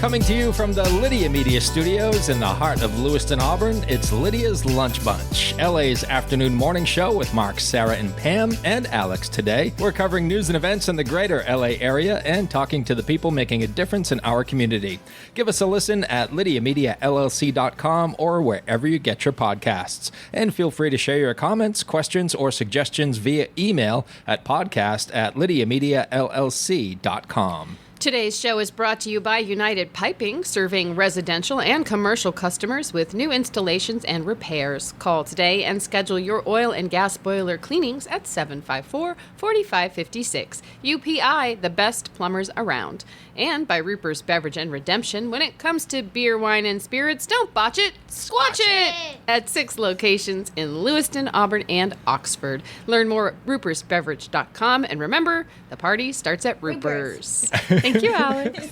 Coming to you from the Lydia Media Studios in the heart of Lewiston, Auburn, it's Lydia's Lunch Bunch, LA's afternoon morning show with Mark, Sarah, and Pam, and Alex today. We're covering news and events in the greater LA area and talking to the people making a difference in our community. Give us a listen at lydiamediallc.com or wherever you get your podcasts. And feel free to share your comments, questions, or suggestions via email at podcast@lydiamediallc.com. Today's show is brought to you by United Piping, serving residential and commercial customers with new installations and repairs. Call today and schedule your oil and gas boiler cleanings at 754-4556. UPI, the best plumbers around. And by Ruper's Beverage and Redemption. When it comes to beer, wine, and spirits, don't botch it, squatch it! At 6 locations in Lewiston, Auburn, and Oxford. Learn more at rupersbeverage.com. And remember, the party starts at Ruper's. Thank you, Alex.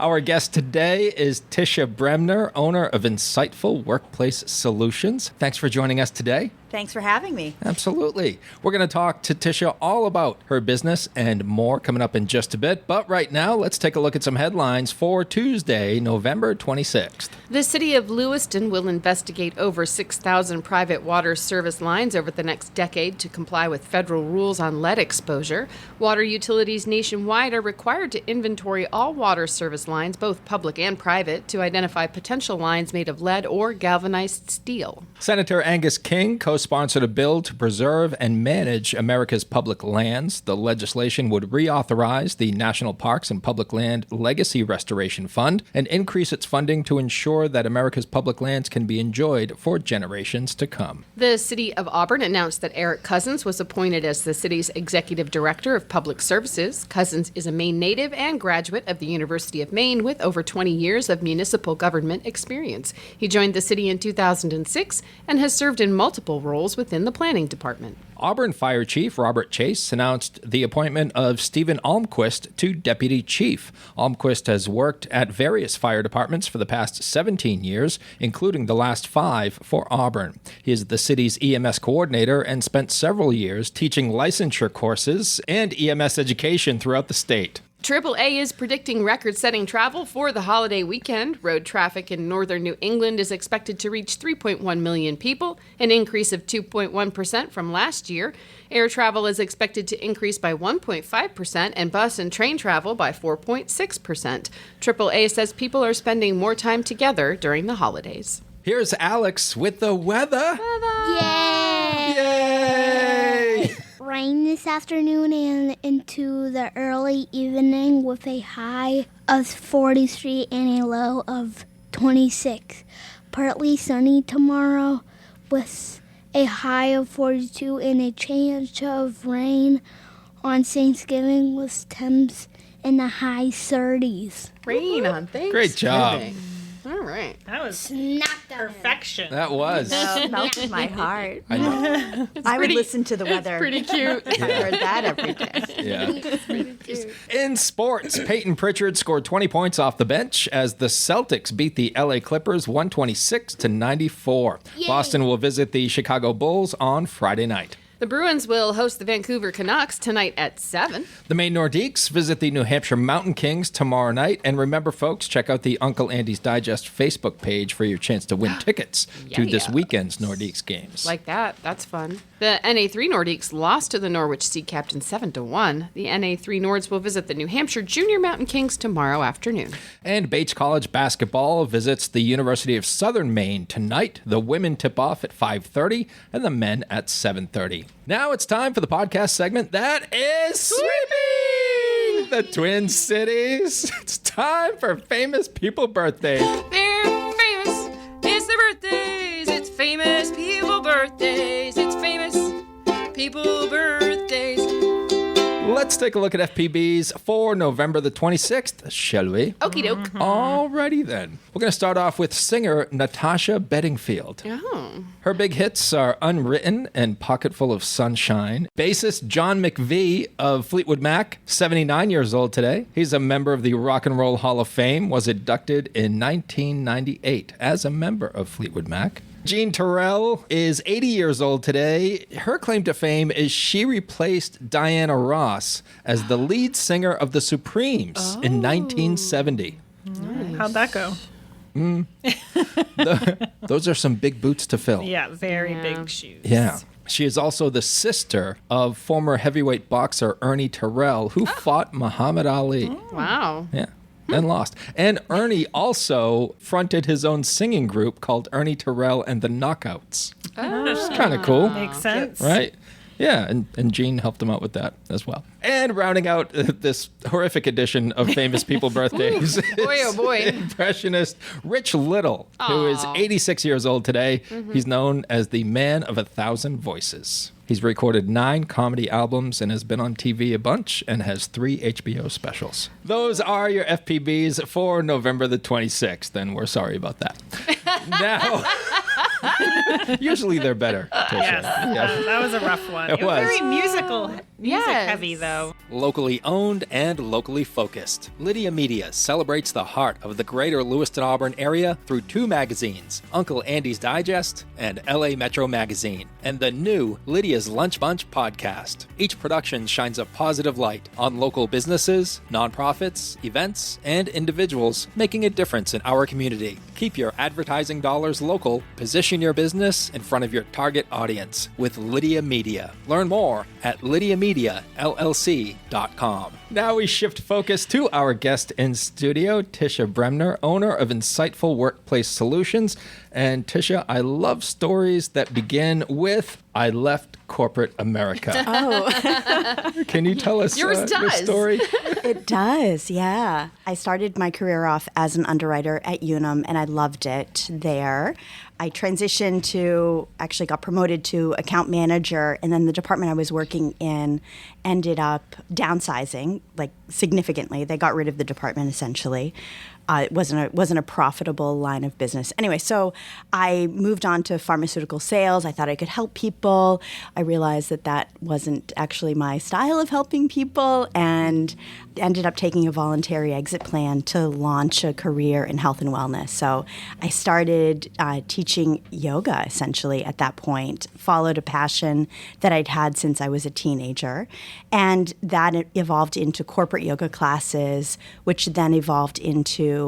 Our guest today is Tisha Bremner, owner of Insightful Workplace Solutions. Thanks for joining us today. Thanks for having me. Absolutely. We're going to talk to Tisha all about her business and more coming up in just a bit. But right now, let's take a look at some headlines for Tuesday, November 26th. The city of Lewiston will investigate over 6,000 private water service lines over the next decade to comply with federal rules on lead exposure. Water utilities nationwide are required to inventory all water service lines, both public and private, to identify potential lines made of lead or galvanized steel. Senator Angus King co-sponsored a bill to preserve and manage America's public lands. The legislation would reauthorize the National Parks and Public Land Legacy Restoration Fund and increase its funding to ensure that America's public lands can be enjoyed for generations to come. The city of Auburn announced that Eric Cousins was appointed as the city's executive director of public services. Cousins is a Maine native and graduate of the University of Maine with over 20 years of municipal government experience. He joined the city in 2006 and has served in multiple roles within the planning department. Auburn Fire Chief Robert Chase announced the appointment of Stephen Almquist to Deputy Chief. Almquist has worked at various fire departments for the past 17 years, including the last 5 for Auburn. He is the city's EMS coordinator and spent several years teaching licensure courses and EMS education throughout the state. AAA is predicting record-setting travel for the holiday weekend. Road traffic in northern New England is expected to reach 3.1 million people, an increase of 2.1% from last year. Air travel is expected to increase by 1.5% and bus and train travel by 4.6%. AAA says people are spending more time together during the holidays. Here's Alex with the weather. Yay! Yay! Rain this afternoon and into the early evening with a high of 43 and a low of 26. Partly sunny tomorrow with a high of 42 and a chance of rain on Thanksgiving with temps in the high 30s. Rain on Thanksgiving. Great job. All right. That was Perfection. That was. that melted my heart. I know. I would listen to the weather. Pretty cute. I heard that every day. Yeah. In sports, Peyton Pritchard scored 20 points off the bench as the Celtics beat the LA Clippers 126-94. Yay. Boston will visit the Chicago Bulls on Friday night. The Bruins will host the Vancouver Canucks tonight at 7. The Maine Nordiques visit the New Hampshire Mountain Kings tomorrow night. And remember, folks, check out the Uncle Andy's Digest Facebook page for your chance to win tickets to this weekend's Nordiques games. Like that. That's fun. The NA3 Nordiques lost to the Norwich Sea Captain 7-1. The NA3 Nords will visit the New Hampshire Junior Mountain Kings tomorrow afternoon. And Bates College basketball visits the University of Southern Maine tonight. The women tip off at 5:30 and the men at 7:30. Now it's time for the podcast segment that is sweeping the Twin Cities. It's time for famous people birthdays. They're famous. It's their birthdays. It's famous people birthdays. It's famous people birthdays. Let's take a look at FPBs for November the 26th, shall we? Okie doke. Alrighty then. We're going to start off with singer Natasha Bedingfield. Oh. Her big hits are Unwritten and Pocketful of Sunshine. Bassist John McVie of Fleetwood Mac, 79 years old today. He's a member of the Rock and Roll Hall of Fame, was inducted in 1998 as a member of Fleetwood Mac. Jean Terrell is 80 years old today. Her claim to fame is she replaced Diana Ross boss as the lead singer of the Supremes in 1970. How'd that go? Those are some big boots to fill. Yeah, very big shoes. Yeah. She is also the sister of former heavyweight boxer Ernie Terrell, who fought Muhammad Ali. Wow. Yeah. Then lost. And Ernie also fronted his own singing group called Ernie Terrell and the Knockouts. It's kind of cool, Makes sense. right? Yeah, and Gene helped him out with that as well. And rounding out this horrific edition of famous people birthdays Boy, oh boy. is impressionist Rich Little, who is 86 years old today. He's known as the man of 1,000 voices. He's recorded 9 comedy albums and has been on TV a bunch and has 3 HBO specials. Those are your FPBs for November the 26th, and we're sorry about that. Now, usually they're better, Tisha. Yes, that was a rough one. It was. Very music Yes. heavy, though. Locally owned and locally focused, Lydia Media celebrates the heart of the greater Lewiston Auburn area through 2 magazines, Uncle Andy's Digest and LA Metro Magazine, and the new Lydia's Lunch Bunch podcast. Each production shines a positive light on local businesses, nonprofits, events, and individuals making a difference in our community. Keep your advertising dollars local, position your business in front of your target audience with Lydia Media. Learn more at lydiamediallc.com. Now we shift focus to our guest in studio, Tisha Bremner, owner of Insightful Workplace Solutions. And Tisha, I love stories that begin with, I left corporate America. Can you tell us Yours your does. story? It does, yeah. I started my career off as an underwriter at Unum, and I loved it there. I transitioned to, actually got promoted to account manager, and then the department I was working in ended up downsizing, like significantly. They got rid of the department essentially. It wasn't a profitable line of business. Anyway, so I moved on to pharmaceutical sales. I thought I could help people. I realized that wasn't actually my style of helping people, and ended up taking a voluntary exit plan to launch a career in health and wellness. So I started teaching yoga essentially at that point, followed a passion that I'd had since I was a teenager, and that evolved into corporate yoga classes, which then evolved into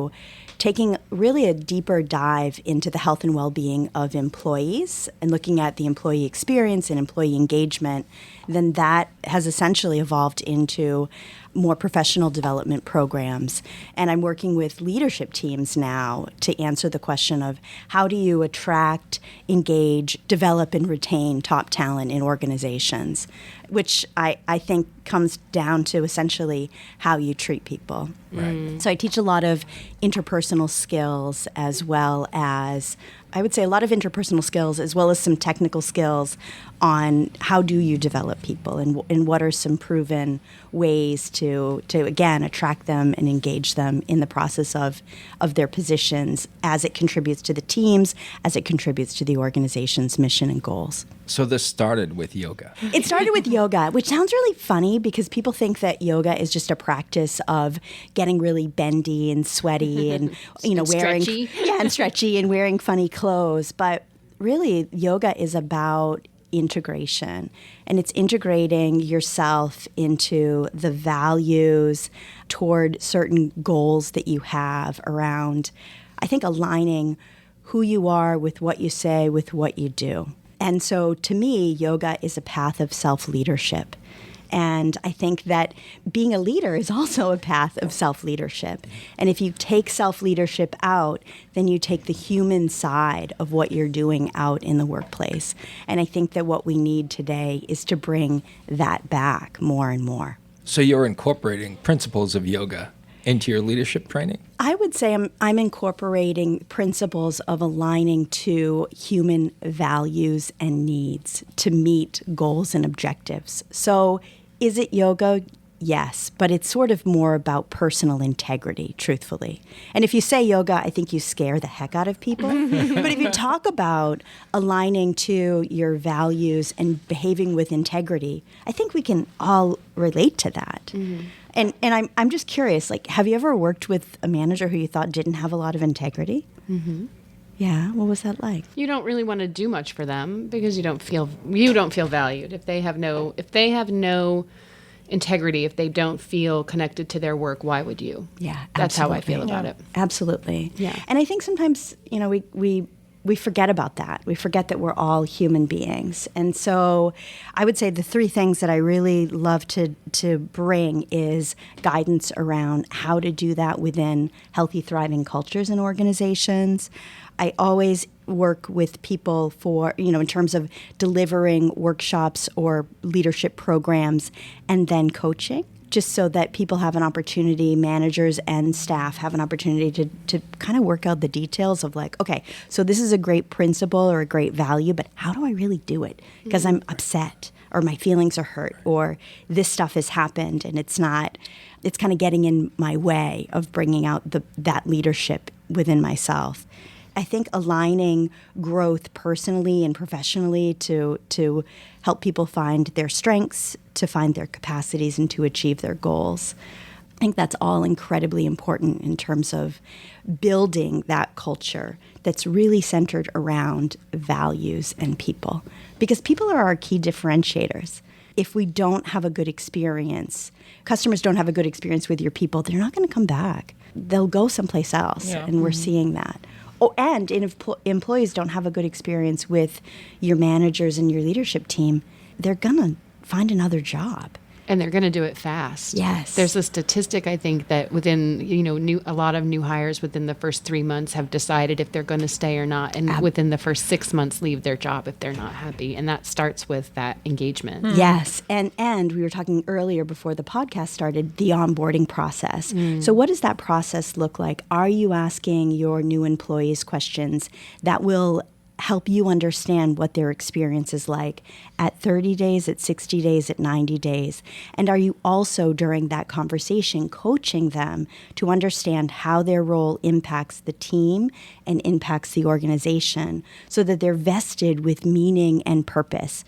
taking really a deeper dive into the health and well-being of employees and looking at the employee experience and employee engagement. Then that has essentially evolved into more professional development programs. And I'm working with leadership teams now to answer the question of how do you attract, engage, develop, and retain top talent in organizations, which I think comes down to essentially how you treat people. Right. So I teach a lot of interpersonal skills, as well as, I would say, a lot of interpersonal skills as well as some technical skills on how do you develop people and what are some proven ways to again attract them and engage them in the process of their positions as it contributes to the teams, as it contributes to the organization's mission and goals. So this started with yoga. It started with yoga, which sounds really funny because people think that yoga is just a practice of getting really bendy and sweaty and wearing stretchy. and stretchy and wearing funny clothes. But really, yoga is about integration, and it's integrating yourself into the values toward certain goals that you have around, I think, aligning who you are with what you say, with what you do. And so to me, yoga is a path of self-leadership. And I think that being a leader is also a path of self-leadership. And if you take self-leadership out, then you take the human side of what you're doing out in the workplace. And I think that what we need today is to bring that back more and more. So you're incorporating principles of yoga into your leadership training? I would say I'm incorporating principles of aligning to human values and needs to meet goals and objectives. So is it yoga? Yes, but it's sort of more about personal integrity, truthfully. And if you say yoga, I think you scare the heck out of people. But if you talk about aligning to your values and behaving with integrity, I think we can all relate to that. Mm-hmm. And I'm just curious, like, have you ever worked with a manager who you thought didn't have a lot of integrity? Mm-hmm. Yeah, what was that like? You don't really want to do much for them because you don't feel valued if they have no integrity. If they don't feel connected to their work, why would you? Yeah, That's how I feel about it. Absolutely. Yeah. And I think sometimes, we forget about that. We forget that we're all human beings. And so I would say the three things that I really love to bring is guidance around how to do that within healthy, thriving cultures and organizations. I always work with people in terms of delivering workshops or leadership programs and then coaching, just so that people have an opportunity, managers and staff have an opportunity to kind of work out the details of like, okay, so this is a great principle or a great value, but how do I really do it? Because I'm upset or my feelings are hurt or this stuff has happened and it's kind of getting in my way of bringing out that leadership within myself. I think aligning growth personally and professionally to help people find their strengths, to find their capacities, and to achieve their goals. I think that's all incredibly important in terms of building that culture that's really centered around values and people. Because people are our key differentiators. If we don't have a good experience, customers don't have a good experience with your people, they're not going to come back. They'll go someplace else, and we're seeing that. Oh, and if employees don't have a good experience with your managers and your leadership team, they're going to find another job. And they're going to do it fast. Yes. There's a statistic, I think, that within, a lot of new hires within the first 3 months have decided if they're going to stay or not. And within the first 6 months, leave their job if they're not happy. And that starts with that engagement. Yes. And we were talking earlier before the podcast started, the onboarding process. So what does that process look like? Are you asking your new employees questions that will help you understand what their experience is like at 30 days, at 60 days, at 90 days? And are you also, during that conversation, coaching them to understand how their role impacts the team and impacts the organization so that they're vested with meaning and purpose?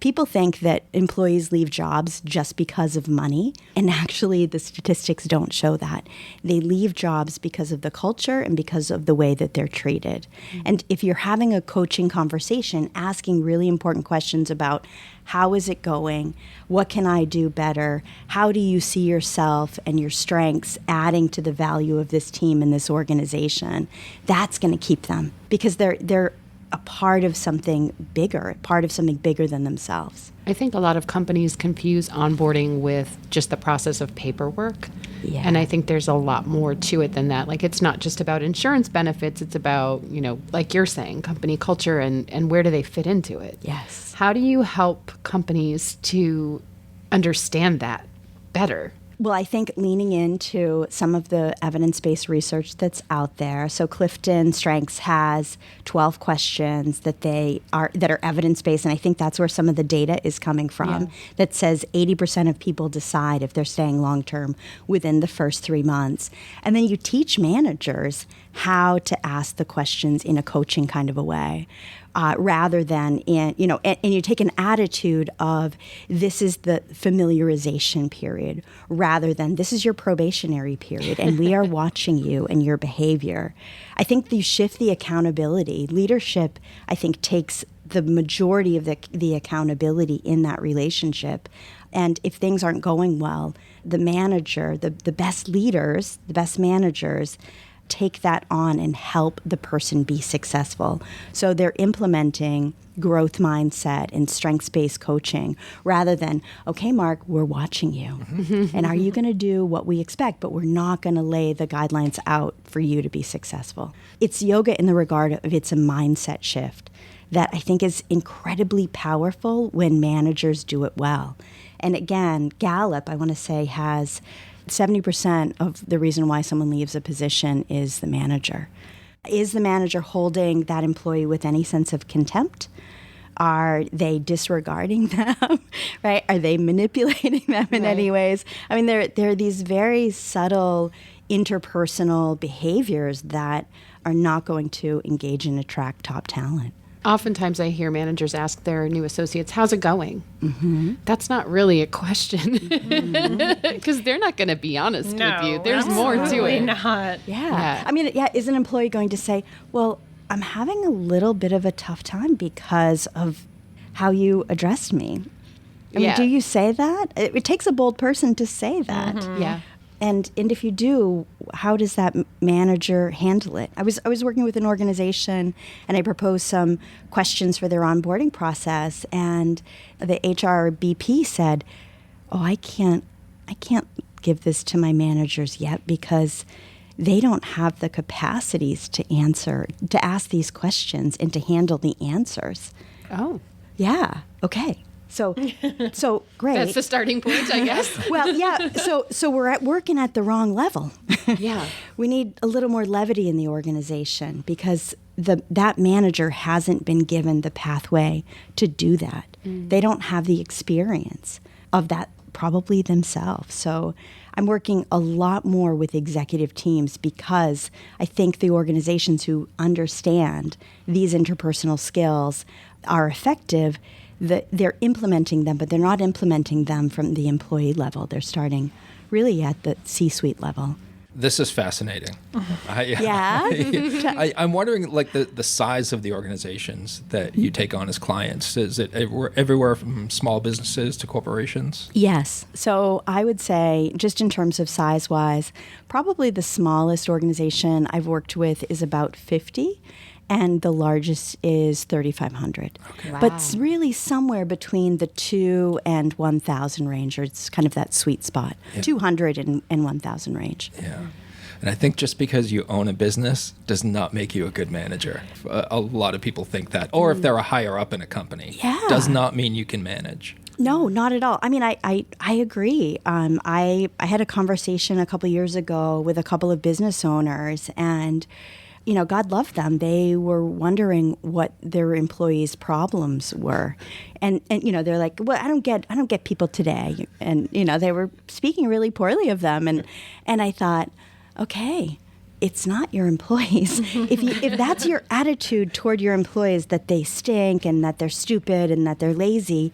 People think that employees leave jobs just because of money, and actually the statistics don't show that. They leave jobs because of the culture and because of the way that they're treated. And if you're having a coaching conversation, asking really important questions about how is it going, what can I do better, how do you see yourself and your strengths adding to the value of this team and this organization, that's going to keep them because they're a part of something bigger than themselves. I think a lot of companies confuse onboarding with just the process of paperwork. Yeah. And I think there's a lot more to it than that. Like, it's not just about insurance benefits. It's about, like you're saying, company culture and where do they fit into it? Yes. How do you help companies to understand that better? Well, I think leaning into some of the evidence-based research that's out there. So Clifton Strengths has 12 questions that are evidence-based, and I think that's where some of the data is coming from. That says 80% of people decide if they're staying long-term within the first 3 months. And then you teach managers how to ask the questions in a coaching kind of a way. Rather than and you take an attitude of this is the familiarization period rather than this is your probationary period and we are watching you and your behavior. I think you shift the accountability. Leadership, I think, takes the majority of the accountability in that relationship. And if things aren't going well, the manager, the best leaders, the best managers, take that on and help the person be successful. So they're implementing growth mindset and strengths-based coaching rather than, okay, Mark, we're watching you. And are you going to do what we expect? But we're not going to lay the guidelines out for you to be successful. It's yoga in the regard of it's a mindset shift that I think is incredibly powerful when managers do it well. And again, Gallup, I want to say, has 70% of the reason why someone leaves a position is the manager. Is the manager holding that employee with any sense of contempt? Are they disregarding them, right? Are they manipulating them in any ways? I mean, there are these very subtle interpersonal behaviors that are not going to engage and attract top talent. Oftentimes I hear managers ask their new associates, how's it going? That's not really a question because they're not going to be honest with you. There's more to absolutely it. not. Yeah. I mean, is an employee going to say, well, I'm having a little bit of a tough time because of how you addressed me? I mean, Yeah. do you say that? It takes a bold person to say that. Yeah. And if you do, how does that manager handle it? I was working with an organization, and I proposed some questions for their onboarding process, and the HR BP said, "Oh, I can't give this to my managers yet because they don't have the capacities to ask these questions and to handle the answers." Oh. Yeah. Okay. So great. That's the starting point, I guess. Well, yeah. So we're working at the wrong level. Yeah. We need a little more levity in the organization because that manager hasn't been given the pathway to do that. They don't have the experience of that probably themselves. So I'm working a lot more with executive teams because I think the organizations who understand these interpersonal skills are effective. They're implementing them, but they're not implementing them from the employee level. They're starting really at the C-suite level. This is fascinating. Yeah? I'm wondering, like, the size of the organizations that you take on as clients. Is it everywhere from small businesses to corporations? Yes. So I would say, just in terms of size-wise, probably the smallest organization I've worked with is about 50. And the largest is 3,500. Okay. Wow. But it's really somewhere between the 2 and 1,000 range, or it's kind of that sweet spot, 200 and 1,000 range. Yeah. And I think just because you own a business does not make you a good manager. A lot of people think that. Or if they're a higher up in a company, does not mean you can manage. No, not at all. I mean, I agree. I had a conversation a couple years ago with a couple of business owners, and God love them. They were wondering what their employees' problems were, and they're like, "Well, I don't get people today," and they were speaking really poorly of them, and I thought, okay, it's not your employees. If that's your attitude toward your employees, that they stink and that they're stupid and that they're lazy,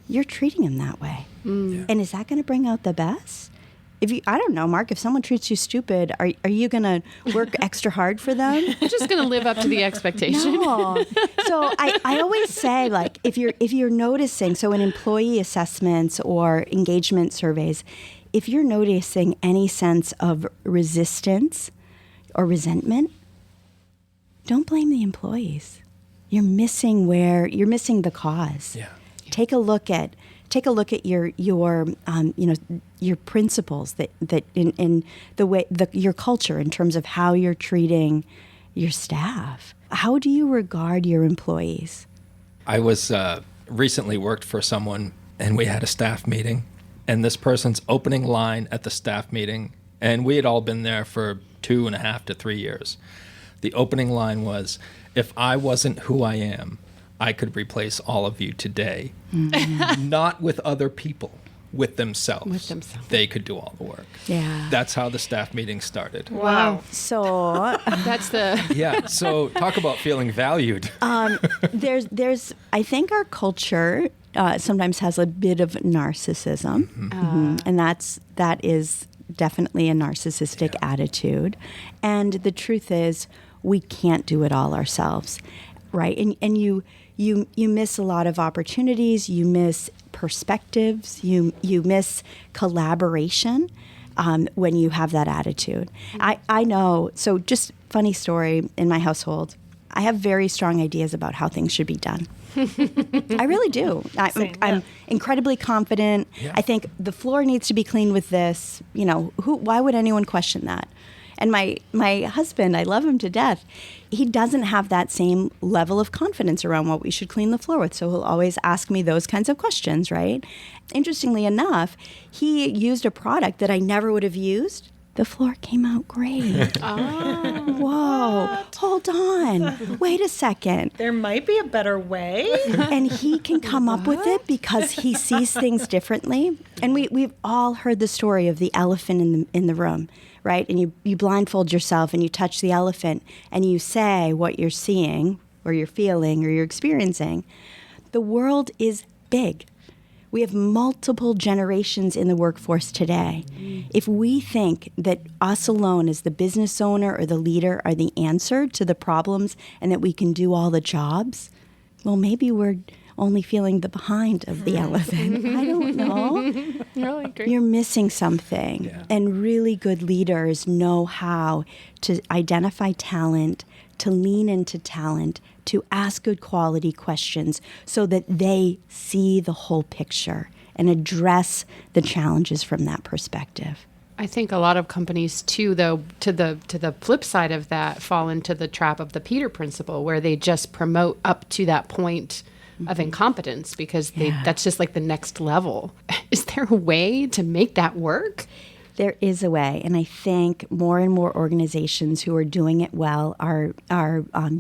you're treating them that way, and is that going to bring out the best? I don't know, Mark, if someone treats you stupid, are you going to work extra hard for them? You're just going to live up to the expectation. No. So I always say, like, if you're noticing, so in employee assessments or engagement surveys, if you're noticing any sense of resistance or resentment, don't blame the employees. You're missing the cause. Yeah. Take a look at your principles that in the way your culture in terms of how you're treating your staff. How do you regard your employees? I was recently worked for someone, and we had a staff meeting, and this person's opening line at the staff meeting, and we had all been there for 2.5 to 3 years. The opening line was, "If I wasn't who I am, I could replace all of you today." Not with other people, with themselves. With themselves. They could do all the work. Yeah. That's how the staff meeting started. Wow. So That's the... Yeah, so talk about feeling valued. there's I think our culture sometimes has a bit of narcissism, and that is definitely a narcissistic attitude. And the truth is, we can't do it all ourselves, right? And you miss a lot of opportunities. You miss perspectives. You miss collaboration when you have that attitude. I know. So just funny story in my household. I have very strong ideas about how things should be done. I really do. I'm incredibly confident. Yeah. I think the floor needs to be cleaned with this. Why would anyone question that? And my husband, I love him to death. He doesn't have that same level of confidence around what we should clean the floor with. So he'll always ask me those kinds of questions, right? Interestingly enough, he used a product that I never would have used. The floor came out great. Oh. Whoa, hold on. Wait a second. There might be a better way. And he can come up with it because he sees things differently. And we've all heard the story of the elephant in the room, right? And you blindfold yourself and you touch the elephant and you say what you're seeing or you're feeling or you're experiencing. The world is big. We have multiple generations in the workforce today. If we think that us alone as the business owner or the leader are the answer to the problems and that we can do all the jobs, well, maybe we're only feeling the behind of the elephant. I don't know. You're missing something. Yeah. And really good leaders know how to identify talent, to lean into talent, to ask good quality questions so that they see the whole picture and address the challenges from that perspective. I think a lot of companies too, though, to the flip side of that, fall into the trap of the Peter principle, where they just promote up to that point of incompetence because that's just like the next level. Is there a way to make that work? There is a way, and I think more and more organizations who are doing it well are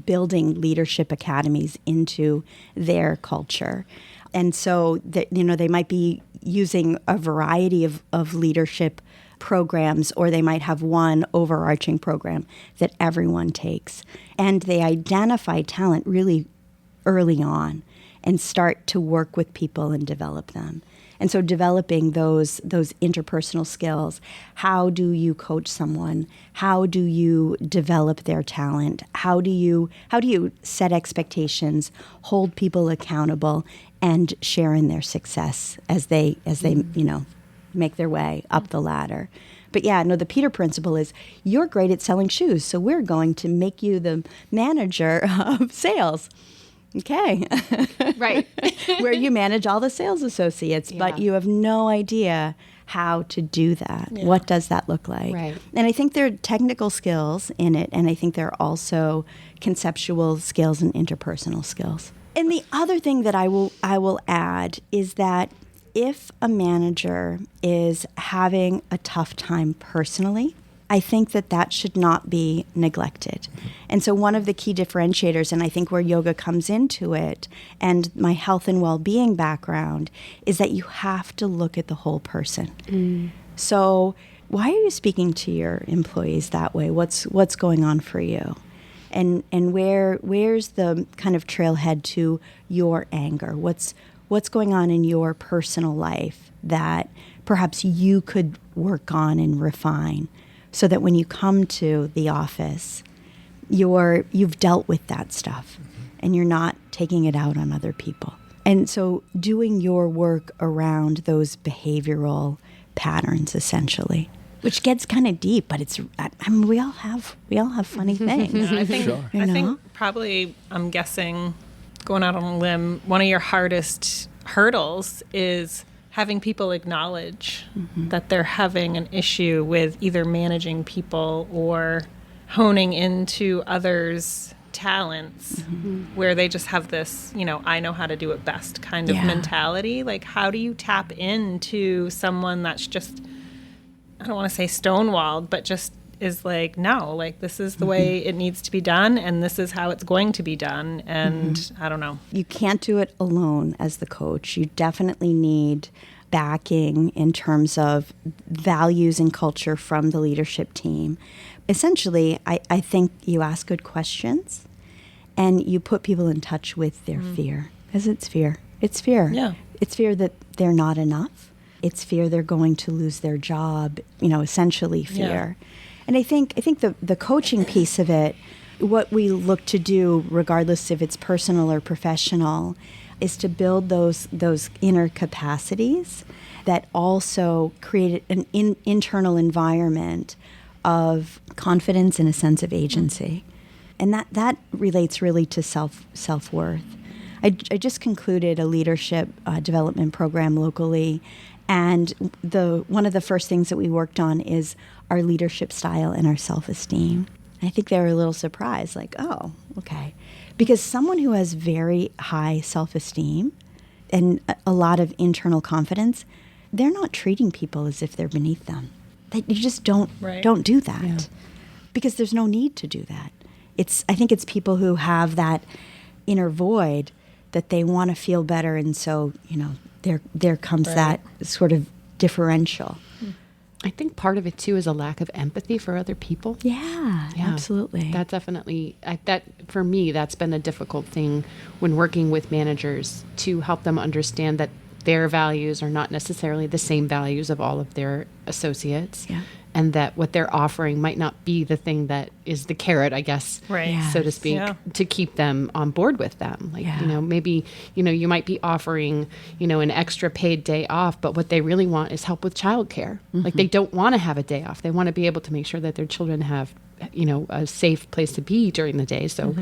building leadership academies into their culture. And so that, they might be using a variety of leadership programs, or they might have one overarching program that everyone takes. And they identify talent really early on and start to work with people and develop them. And so developing those interpersonal skills, how do you coach someone? How do you develop their talent? How do you set expectations, hold people accountable, and share in their success as they make their way up the ladder? But the Peter principle is, you're great at selling shoes, so we're going to make you the manager of sales. Okay. Right. Where you manage all the sales associates, but you have no idea how to do that. Yeah. What does that look like? Right. And I think there are technical skills in it, and I think there are also conceptual skills and interpersonal skills. And the other thing that I will add is that if a manager is having a tough time personally, I think that should not be neglected. And so one of the key differentiators, and I think where yoga comes into it, and my health and well-being background, is that you have to look at the whole person. So why are you speaking to your employees that way? What's going on for you? And where's the kind of trailhead to your anger? What's going on in your personal life that perhaps you could work on and refine, so that when you come to the office, you've dealt with that stuff and you're not taking it out on other people. And so doing your work around those behavioral patterns, essentially, which gets kind of deep, but we all have funny things. I think probably, I'm guessing, going out on a limb, one of your hardest hurdles is having people acknowledge that they're having an issue with either managing people or honing into others' talents, where they just have this, I know how to do it best kind of mentality. Like, how do you tap into someone that's just, I don't want to say stonewalled, but just is like, no, like, this is the way it needs to be done, and this is how it's going to be done. And I don't know. You can't do it alone as the coach. You definitely need backing in terms of values and culture from the leadership team. Essentially, I think you ask good questions and you put people in touch with their fear. Because it's fear. It's fear. Yeah. It's fear that they're not enough. It's fear they're going to lose their job, essentially fear. Yeah. And I think the coaching piece of it, what we look to do, regardless if it's personal or professional, is to build those inner capacities that also create an internal environment of confidence and a sense of agency. And that relates really to self-worth. I just concluded a leadership development program locally, and one of the first things that we worked on is our leadership style and our self-esteem. I think they were a little surprised, like, oh, okay. Because someone who has very high self-esteem and a lot of internal confidence, they're not treating people as if they're beneath them. You just don't do that, because there's no need to do that. I think it's people who have that inner void that they want to feel better, and so there comes that sort of differential. I think part of it too is a lack of empathy for other people. Yeah, absolutely. That definitely, that for me, that's been a difficult thing when working with managers, to help them understand that their values are not necessarily the same values of all of their associates. Yeah. and that what they're offering might not be the thing that is the carrot, I guess, Right. so to speak, to keep them on board with them. Like, maybe, you might be offering, an extra paid day off, but what they really want is help with childcare. Like, they don't want to have a day off. They want to be able to make sure that their children have, a safe place to be during the day. So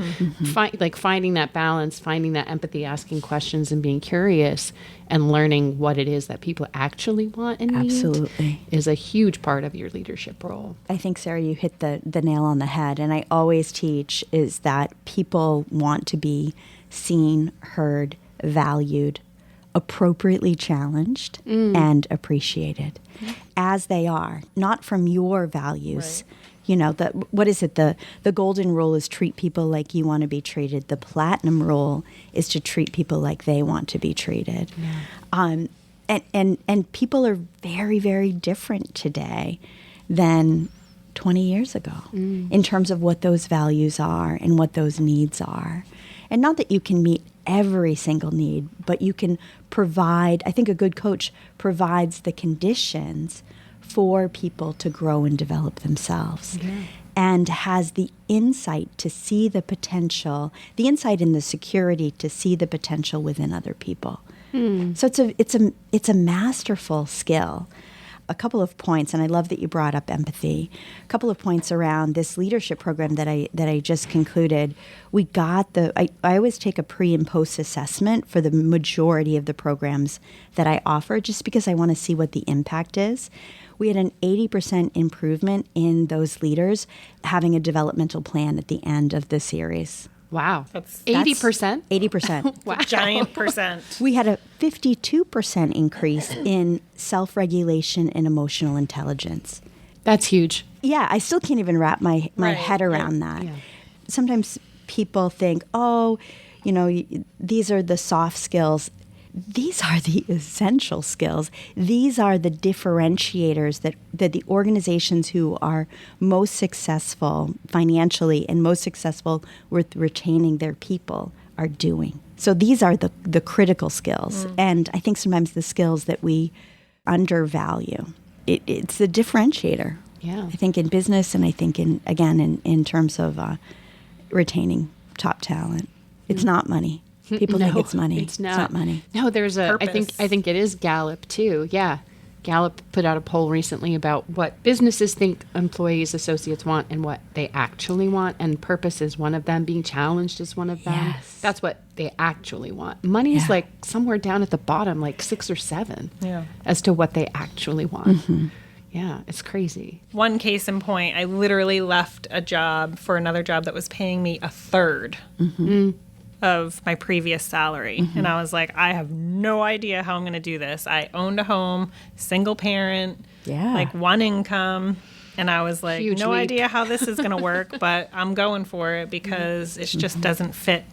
finding that balance, finding that empathy, asking questions and being curious and learning what it is that people actually want and need is a huge part of your leadership role. I think, Sarah, you hit the nail on the head. And I always teach is that people want to be seen, heard, valued, appropriately challenged, and appreciated as they are, not from your values. Right. What is it? The golden rule is treat people like you want to be treated. The platinum rule is to treat people like they want to be treated. Yeah. And people are very, very different today than 20 years ago in terms of what those values are and what those needs are. And not that you can meet every single need, but you can provide, I think a good coach provides the conditions for people to grow and develop themselves, and has the insight to see the potential, the insight and the security to see the potential within other people. So it's a masterful skill. A couple of points, and I love that you brought up empathy. A couple of points around this leadership program that I just concluded. We got I always take a pre and post assessment for the majority of the programs that I offer, just because I want to see what the impact is. We had an 80% improvement in those leaders having a developmental plan at the end of the series. Wow. That's 80%? 80%. Wow. Giant percent. We had a 52% increase in self-regulation and emotional intelligence. That's huge. Yeah, I still can't even wrap my head around that. Yeah. Sometimes people think, these are the soft skills. These are the essential skills. These are the differentiators that the organizations who are most successful financially and most successful with retaining their people are doing. So these are the critical skills. And I think sometimes the skills that we undervalue. It's the differentiator. Yeah. I think in business, and I think in terms of retaining top talent. It's not money. People think it's money. It's not. It's not money. No, there's Purpose. I think it is Gallup too. Yeah. Gallup put out a poll recently about what businesses think employees, associates want and what they actually want. And purpose is one of them. Being challenged is one of them. Yes. That's what they actually want. Money is like somewhere down at the bottom, like 6 or 7 as to what they actually want. Yeah, it's crazy. One case in point, I literally left a job for another job that was paying me a third of my previous salary. And I was like, I have no idea how I'm going to do this. I owned a home, single parent, like one income. And I was like, Huge no leap. idea how this is going to work, but I'm going for it because it just doesn't fit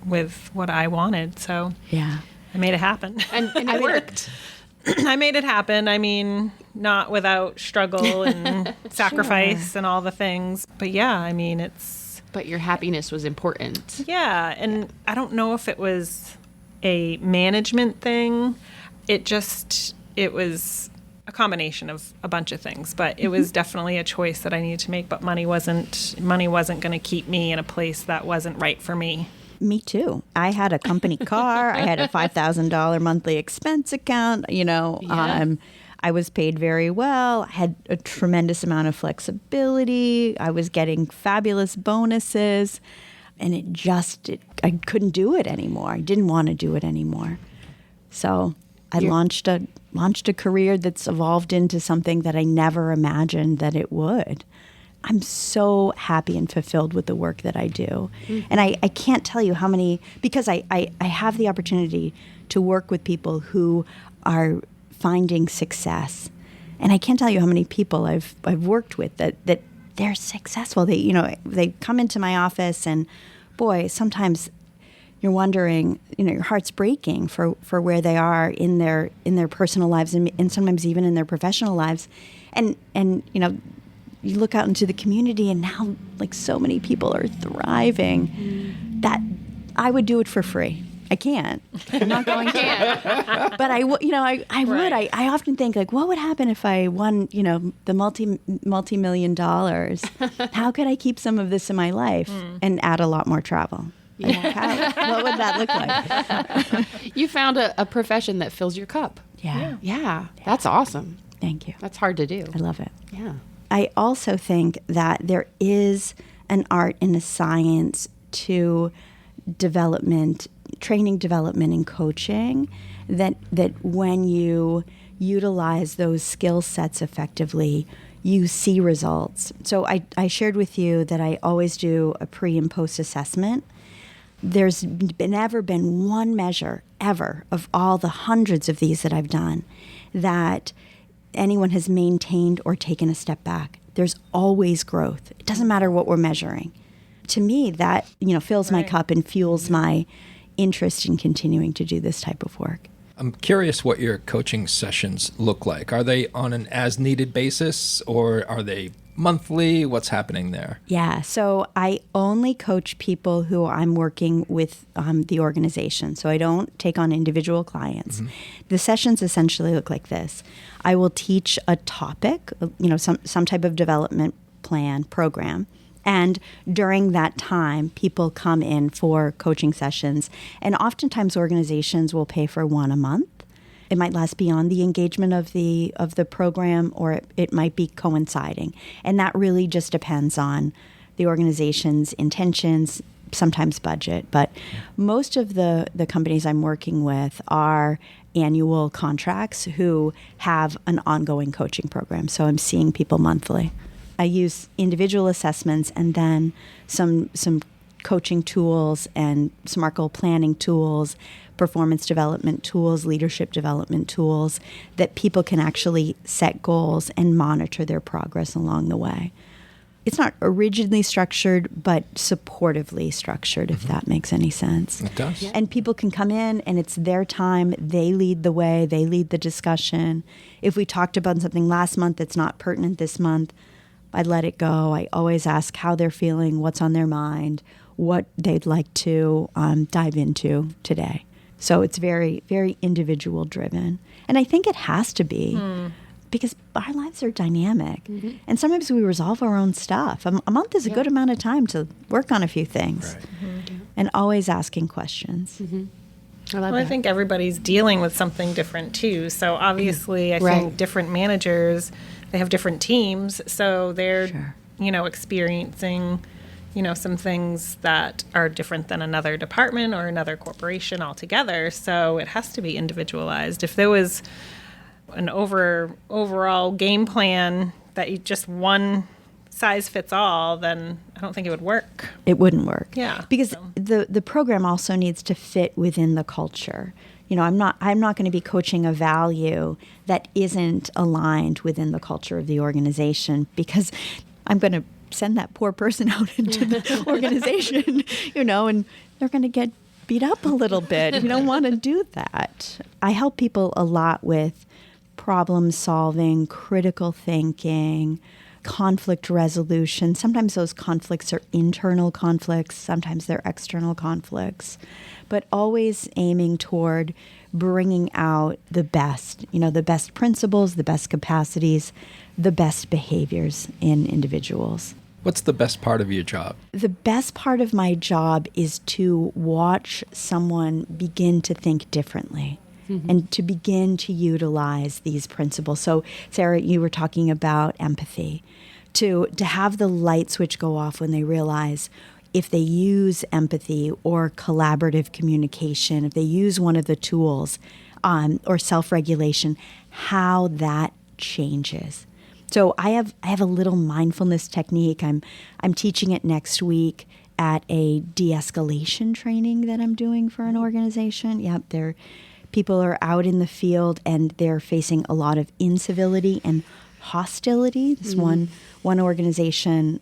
with what I wanted. So I made it happen. And it worked. I made it happen. I mean, not without struggle and sacrifice and all the things. But yeah, I mean, But your happiness was important. Yeah, and I don't know if it was a management thing. It was a combination of a bunch of things, but it was definitely a choice that I needed to make. But money wasn't going to keep me in a place that wasn't right for me. Me too. I had a company car. I had a $5,000 monthly expense account. I was paid very well. I had a tremendous amount of flexibility. I was getting fabulous bonuses. And I couldn't do it anymore. I didn't want to do it anymore. So I launched a career that's evolved into something that I never imagined that it would. I'm so happy and fulfilled with the work that I do. And I can't tell you how many, because I have the opportunity to work with people who are finding success. And I can't tell you how many people I've worked with that they're successful. They come into my office and boy, sometimes you're wondering, your heart's breaking for where they are in their personal lives and sometimes even in their professional lives. And you look out into the community and now like so many people are thriving that I would do it for free. I can't. I'm not going to. But I would. I often think, like, what would happen if I won, the multi-million dollars? How could I keep some of this in my life and add a lot more travel? What would that look like? You found a profession that fills your cup. Yeah. That's awesome. Thank you. That's hard to do. I love it. Yeah. I also think that there is an art and a science to training development and coaching, that when you utilize those skill sets effectively, you see results. So I shared with you that I always do a pre and post assessment. There's never been one measure ever of all the hundreds of these that I've done that anyone has maintained or taken a step back. There's always growth. It doesn't matter what we're measuring. To me, that fills my cup and fuels my interest in continuing to do this type of work. I'm curious what your coaching sessions look like. Are they on an as-needed basis, or are they monthly? What's happening there? Yeah, so I only coach people who I'm working with the organization. So I don't take on individual clients. Mm-hmm. The sessions essentially look like this. I will teach a topic, some type of development plan, program. And during that time, people come in for coaching sessions. And oftentimes organizations will pay for one a month. It might last beyond the engagement of the program, or it might be coinciding. And that really just depends on the organization's intentions, sometimes budget. But most of the companies I'm working with are annual contracts who have an ongoing coaching program. So I'm seeing people monthly. I use individual assessments and then some coaching tools and SMART goal planning tools, performance development tools, leadership development tools that people can actually set goals and monitor their progress along the way. It's not originally structured, but supportively structured, if that makes any sense. It does. Yeah. And people can come in and it's their time. They lead the way. They lead the discussion. If we talked about something last month that's not pertinent this month, I let it go. I always ask how they're feeling, what's on their mind, what they'd like to dive into today. So it's very, very individual driven. And I think it has to be because our lives are dynamic. Mm-hmm. And sometimes we resolve our own stuff. A month is a good amount of time to work on a few things. Right. Mm-hmm. And always asking questions. Mm-hmm. I think everybody's dealing with something different too. So obviously I think different managers, they have different teams. So they're, experiencing, some things that are different than another department or another corporation altogether. So it has to be individualized. If there was an overall game plan that you just one size fits all, then I don't think it would work. It wouldn't work. Yeah. Because the program also needs to fit within the culture. I'm not going to be coaching a value that isn't aligned within the culture of the organization, because I'm going to send that poor person out into the organization, and they're going to get beat up a little bit. You don't want to do that. I help people a lot with problem solving, critical thinking, conflict resolution. Sometimes those conflicts are internal conflicts, sometimes they're external conflicts, but always aiming toward bringing out the best, the best principles, the best capacities, the best behaviors in individuals. What's the best part of your job? The best part of my job is to watch someone begin to think differently. Mm-hmm. And to begin to utilize these principles. So, Sarah, you were talking about empathy. To have the light switch go off when they realize if they use empathy or collaborative communication, if they use one of the tools or self-regulation, how that changes. So I have a little mindfulness technique. I'm teaching it next week at a de-escalation training that I'm doing for an organization. Yep, people are out in the field and they're facing a lot of incivility and hostility. This one organization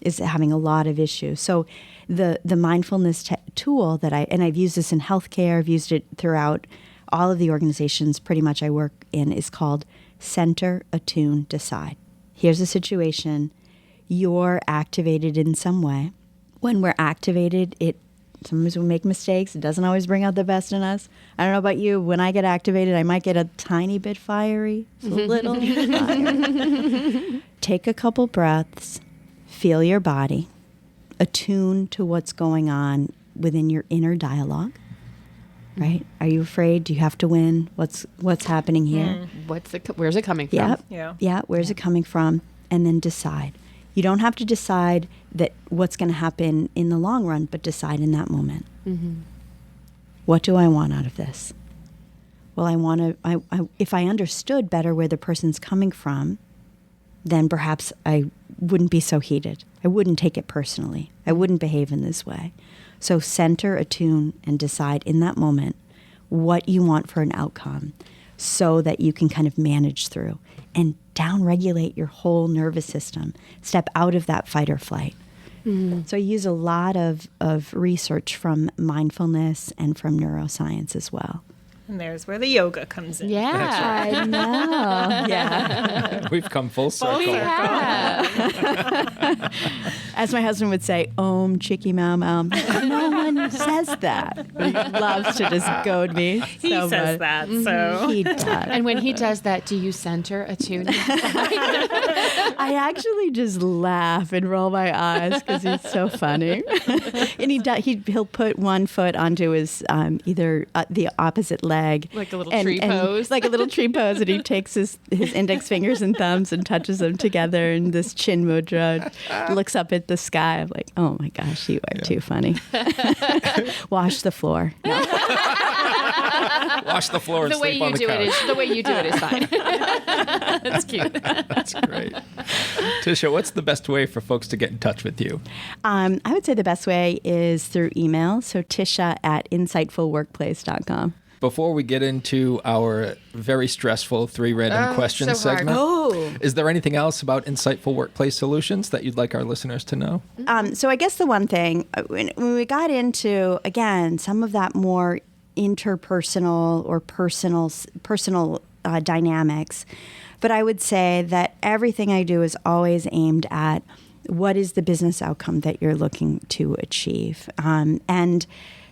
is having a lot of issues. So the mindfulness tool that I've used this in healthcare, I've used it throughout all of the organizations pretty much I work in, is called Center, Attune, Decide. Here's a situation. You're activated in some way. When we're activated, it Sometimes we make mistakes. It doesn't always bring out the best in us. I don't know about you. When I get activated, I might get a tiny bit fiery. It's a little fire. Take a couple breaths. Feel your body. Attune to what's going on within your inner dialogue. Right? Are you afraid? Do you have to win? What's happening here? Where's it coming from? Yep. Yeah. Yeah. Where's it coming from? And then decide. You don't have to decide that what's going to happen in the long run, but decide in that moment. Mm-hmm. What do I want out of this? Well, I want to. If I understood better where the person's coming from, then perhaps I wouldn't be so heated. I wouldn't take it personally. I wouldn't behave in this way. So center, attune, and decide in that moment what you want for an outcome so that you can kind of manage through and down-regulate your whole nervous system. Step out of that fight or flight. Mm-hmm. So I use a lot of research from mindfulness and from neuroscience as well. And there's where the yoga comes in. Yeah. I know. Yeah. We've come full circle. We have. As my husband would say, Om Chicky Mau Mau. No one says that. But he loves to just goad me. He says that, so. He does. And when he does that, do you center, attune? I actually just laugh and roll my eyes because he's so funny. And he'll put one foot onto his either the opposite leg. Like a little tree pose. Like a little tree pose. And he takes his index fingers and thumbs and touches them together in this chin mudra. Looks up at the sky. I'm like, oh my gosh, you are too funny. Wash the floor. No. Wash the floor and sleep on the couch. The way you do it is fine. That's cute. That's great. Tisha, what's the best way for folks to get in touch with you? I would say the best way is through email. So tisha@insightfulworkplace.com. Before we get into our very stressful 3 random questions so hard. segment, is there anything else about Insightful Workplace Solutions that you'd like our listeners to know? So I guess the one thing, when we got into, again, some of that more interpersonal or personal dynamics, but I would say that everything I do is always aimed at what is the business outcome that you're looking to achieve.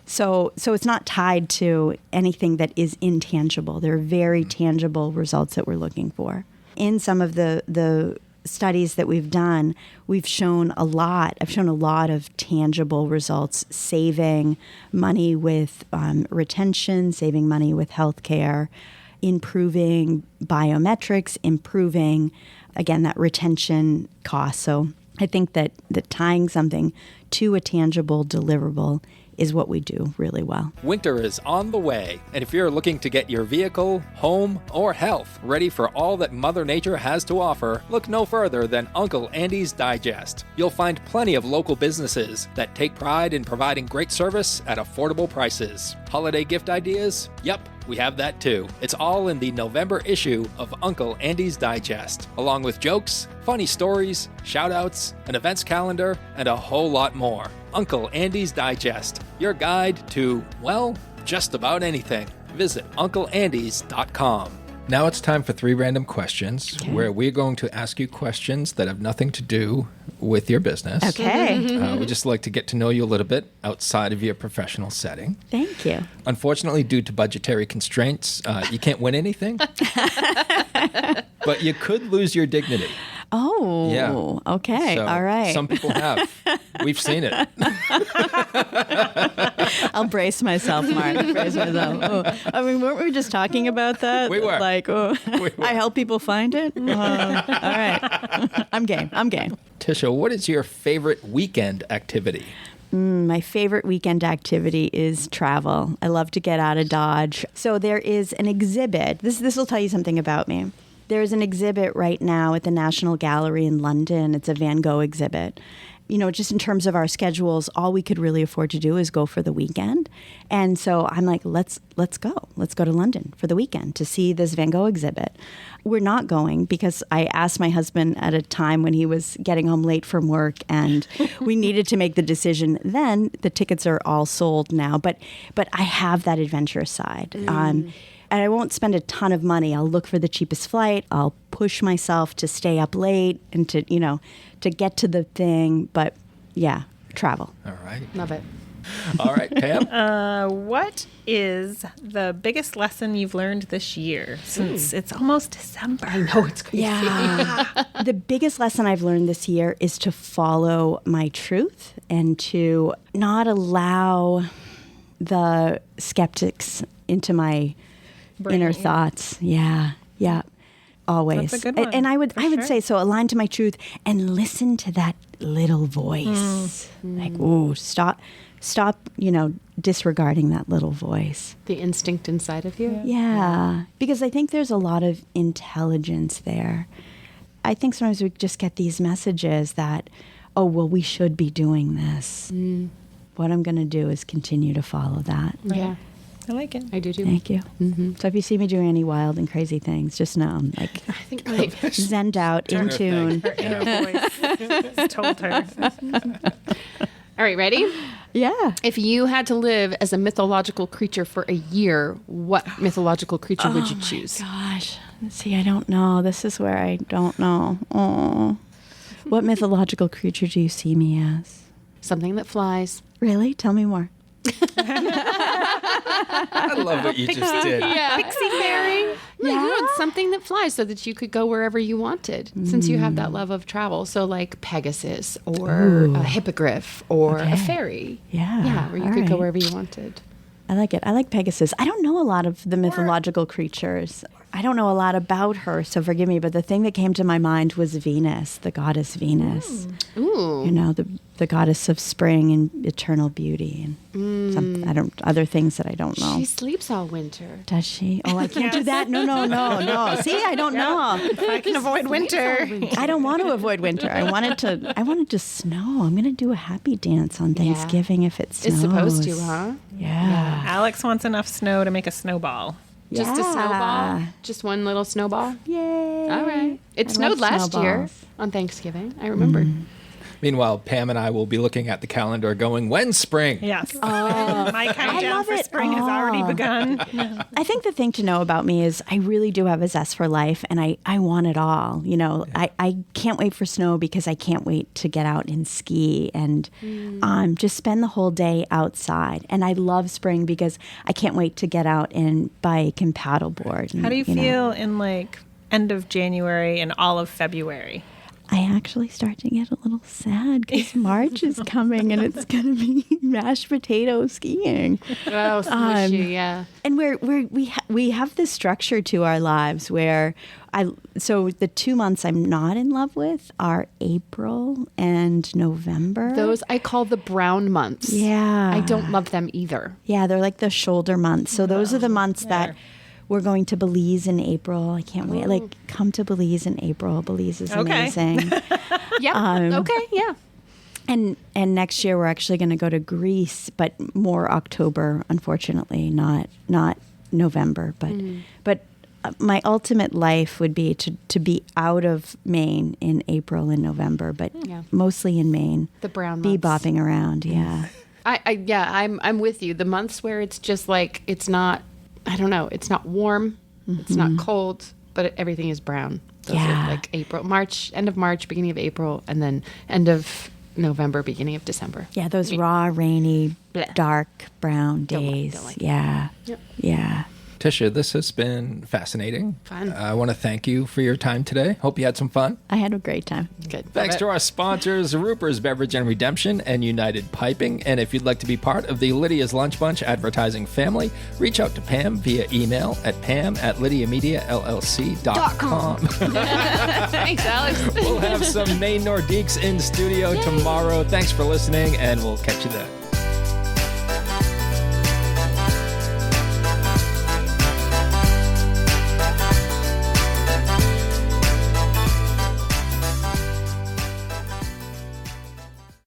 So it's not tied to anything that is intangible. There are very tangible results that we're looking for. In some of the studies that we've done, I've shown a lot of tangible results, saving money with retention, saving money with healthcare, improving biometrics, improving, again, that retention cost. So I think that tying something to a tangible deliverable is what we do really well. Winter is on the way, and if you're looking to get your vehicle, home, or health ready for all that Mother Nature has to offer, look no further than Uncle Andy's Digest. You'll find plenty of local businesses that take pride in providing great service at affordable prices. Holiday gift ideas? Yep, we have that too. It's all in the November issue of Uncle Andy's Digest, along with jokes, funny stories, shout-outs, an events calendar, and a whole lot more. Uncle Andy's Digest, your guide to, well, just about anything. Visit UncleAndys.com. Now it's time for 3 random questions, where we're going to ask you questions that have nothing to do with your business. Okay. We just like to get to know you a little bit outside of your professional setting. Thank you. Unfortunately, due to budgetary constraints, you can't win anything. But you could lose your dignity. Oh, Yeah. Okay. So All right. Some people have. We've seen it. I'll brace myself, Mark. Brace myself. Oh. I mean, weren't we just talking about that? We were. Like, I help people find it? All right. I'm game. Tisha, what is your favorite weekend activity? My favorite weekend activity is travel. I love to get out of Dodge. So there is an exhibit. This will tell you something about me. There's an exhibit right now at the National Gallery in London. It's a Van Gogh exhibit. You know, just in terms of our schedules, all we could really afford to do is go for the weekend. And so I'm like, let's go. Let's go to London for the weekend to see this Van Gogh exhibit. We're not going because I asked my husband at a time when he was getting home late from work and we needed to make the decision then. The tickets are all sold now, but I have that adventurous side. And I won't spend a ton of money. I'll look for the cheapest flight. I'll push myself to stay up late and to get to the thing. But yeah, travel. All right. Love it. All right, Pam. What is the biggest lesson you've learned this year since it's almost December? I know it's crazy. Yeah. The biggest lesson I've learned this year is to follow my truth and to not allow the skeptics into my inner thoughts. Yeah. Yeah. Always. That's a good one, And I would sure. say so, align to my truth and listen to that little voice. Like, ooh, stop, disregarding that little voice. The instinct inside of you. Yeah, because I think there's a lot of intelligence there. I think sometimes we just get these messages that, oh, well, we should be doing this. What I'm going to do is continue to follow that. Yeah. I like it. I do too. Thank you. So if you see me doing any wild and crazy things, just know I'm like I think like zenned out, in tune. Her inner voice told her. All right, ready? Yeah. If you had to live as a mythological creature for a year, what mythological creature would you choose? Gosh, see, I don't know. This is where I don't know. Oh, what mythological creature do you see me as? Something that flies. Really? Tell me more. I love what you just did. Yeah. Pixie fairy. Something that flies so that you could go wherever you wanted since you have that love of travel. So like Pegasus or a hippogriff or a fairy. Yeah. Yeah, where you all could go right. wherever you wanted. I like it. I like Pegasus. I don't know a lot of the mythological creatures. I don't know a lot about her, so forgive me, but the thing that came to my mind was Venus, the goddess Venus. Ooh. You know, the goddess of spring and eternal beauty and some other things that I don't know. She sleeps all winter. Does she? Oh, I can't do that. No. See, I don't know. I can avoid winter. I don't want to avoid winter. I wanted to snow. I'm going to do a happy dance on Thanksgiving if it snows. It's supposed to, huh? Yeah. Alex wants enough snow to make a snowball. Just a Yeah. snowball? Just one little snowball? Yay. All right. It I snowed love last year snowballs. on Thanksgiving. I remember. Meanwhile, Pam and I will be looking at the calendar going, when's spring? Yes. My countdown love for it. spring has already begun. I think the thing to know about me is I really do have a zest for life and I want it all. You know, I can't wait for snow because I can't wait to get out and ski and just spend the whole day outside. And I love spring because I can't wait to get out and bike and paddleboard. And, How do you know. feel in like end of January and all of February? I actually start to get a little sad because March is coming and it's going to be mashed potato skiing. Oh, smushy, yeah. And we have this structure to our lives where so the 2 months I'm not in love with are April and November. Those I call the brown months. Yeah. I don't love them either. Yeah, they're like the shoulder months. So those are the months that we're going to Belize in April. I can't wait. Like, come to Belize in April. Belize is amazing. Yeah. Okay. Yeah. And next year we're actually going to go to Greece, but more October, unfortunately, not November. But my ultimate life would be to be out of Maine in April and November, but mostly in Maine. The brown months. Bebopping around, yeah. I'm with you. The months where it's just like it's not. I don't know. It's not warm. It's not cold, but everything is brown. Those are like April, March, end of March, beginning of April, and then end of November, beginning of December. Yeah, those raw, rainy, Blech. dark, brown days. don't like it. Yeah. Yep. Yeah. Tisha, this has been fascinating. Fun. I want to thank you for your time today. Hope you had some fun. I had a great time. Good. Thanks to our sponsors, Ruper's Beverage and Redemption and United Piping. And if you'd like to be part of the Lydia's Lunch Bunch advertising family, reach out to Pam via email at pam@lydiamediallc.com. Thanks, Alex. We'll have some Maine Nordiques in studio tomorrow. Thanks for listening, and we'll catch you then.